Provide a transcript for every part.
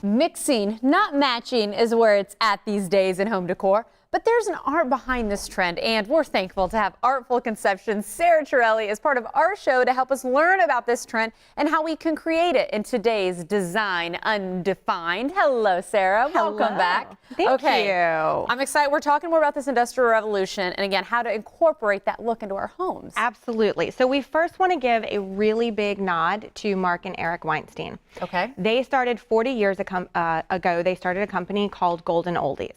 Mixing, not matching, is where it's at these days in home decor. But there's an art behind this trend, and we're thankful to have Artful Conception Sarah Torelli as part of our show to help us learn about this trend and how we can create it in today's design undefined. Hello, Sarah. Hello. Welcome back. Thank you. I'm excited. We're talking more about this Industrial Revolution and, again, how to incorporate that look into our homes. Absolutely. So we first want to give a really big nod to Mark and Eric Weinstein. Okay. They started 40 years ago. They started a company called Golden Oldies.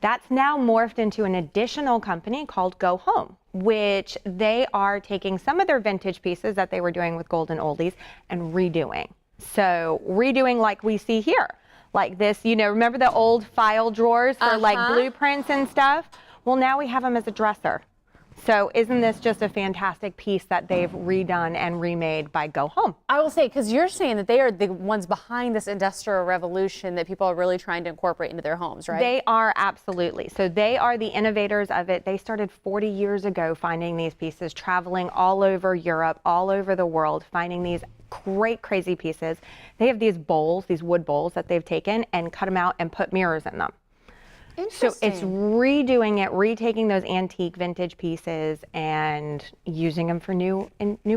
That's now morphed into an additional company called Go Home, which they are taking some of their vintage pieces that they were doing with Golden Oldies and redoing. So redoing like we see here, like this, you know, remember the old file drawers for like blueprints and stuff? Well, now we have them as a dresser. So isn't this just a fantastic piece that they've redone and remade by Go Home? I will say, because you're saying that they are the ones behind this Industrial Revolution that people are really trying to incorporate into their homes, right? They are, absolutely. So they are the innovators of it. They started 40 years ago finding these pieces, traveling all over Europe, all over the world, finding these great, crazy pieces. They have these bowls, these wood bowls that they've taken and cut them out and put mirrors in them. So it's redoing it, retaking those antique vintage pieces and using them for new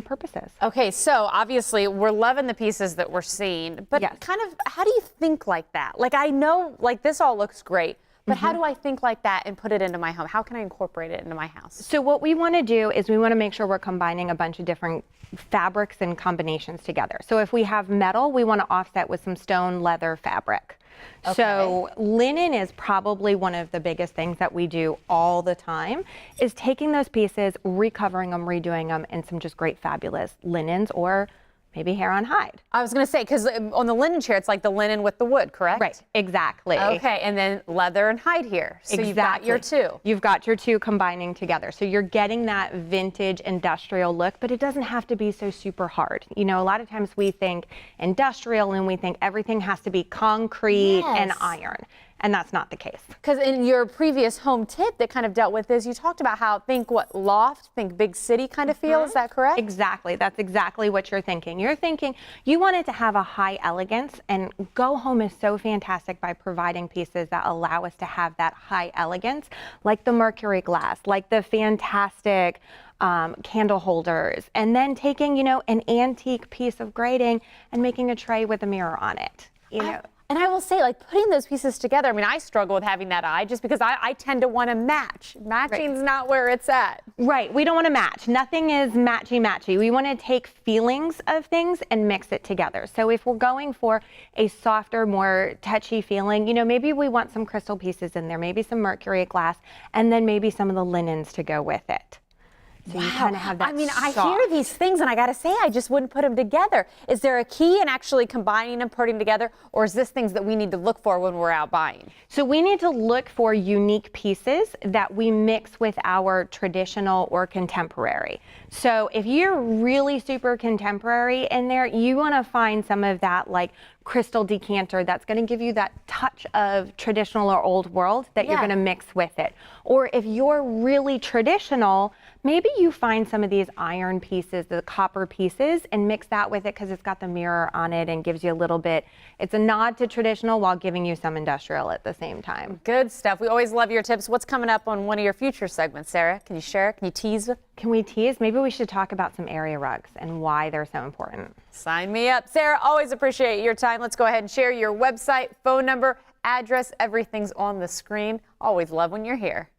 purposes. Okay, so obviously we're loving the pieces that we're seeing, but kind of how do you think like that? Like, I know like this all looks great, but how do I think like that and put it into my home? How can I incorporate it into my house? So what we want to do is we want to make sure we're combining a bunch of different fabrics and combinations together. So if we have metal, we want to offset with some stone, leather, fabric. Okay. So linen is probably one of the biggest things that we do all the time, is taking those pieces, recovering them, redoing them in some just great fabulous linens or maybe hair on hide. I was going to say, because on the linen chair, it's like the linen with the wood, correct? Right, exactly. Okay, and then leather and hide here. So you've got your two. You've got your two combining together. So you're getting that vintage industrial look, but it doesn't have to be so super hard. You know, a lot of times we think industrial and we think everything has to be concrete and iron. And that's not the case. Because in your previous home tip that kind of dealt with this, you talked about how think loft, think big city kind of feel. Is that correct? Exactly. That's exactly what you're thinking. You're thinking you want it to have a high elegance, and Go Home is so fantastic by providing pieces that allow us to have that high elegance, like the mercury glass, like the fantastic candle holders, and then taking, you know, an antique piece of grating and making a tray with a mirror on it, you know. And I will say, like, putting those pieces together, I mean, I struggle with having that eye just because I tend to want to match. Matching's not where it's at. Right. We don't want to match. Nothing is matchy-matchy. We want to take feelings of things and mix it together. So if we're going for a softer, more touchy feeling, you know, maybe we want some crystal pieces in there, maybe some mercury glass, and then maybe some of the linens to go with it. So you kind of have that. I mean, I hear these things and I got to say, I just wouldn't put them together. Is there a key in actually combining and putting them together, or is this things that we need to look for when we're out buying? So we need to look for unique pieces that we mix with our traditional or contemporary. So if you're really super contemporary in there, you want to find some of that like crystal decanter that's going to give you that touch of traditional or old world that you're going to mix with it. Or if you're really traditional, maybe you find some of these iron pieces, the copper pieces, and mix that with it because it's got the mirror on it and gives you a little bit. It's a nod to traditional while giving you some industrial at the same time. Good stuff. We always love your tips. What's coming up on one of your future segments, Sarah? Can you share? Can you tease? Can we tease? Maybe we should talk about some area rugs and why they're so important. Sign me up. Sarah, always appreciate your time. Let's go ahead and share your website, phone number, address. Everything's on the screen. Always love when you're here.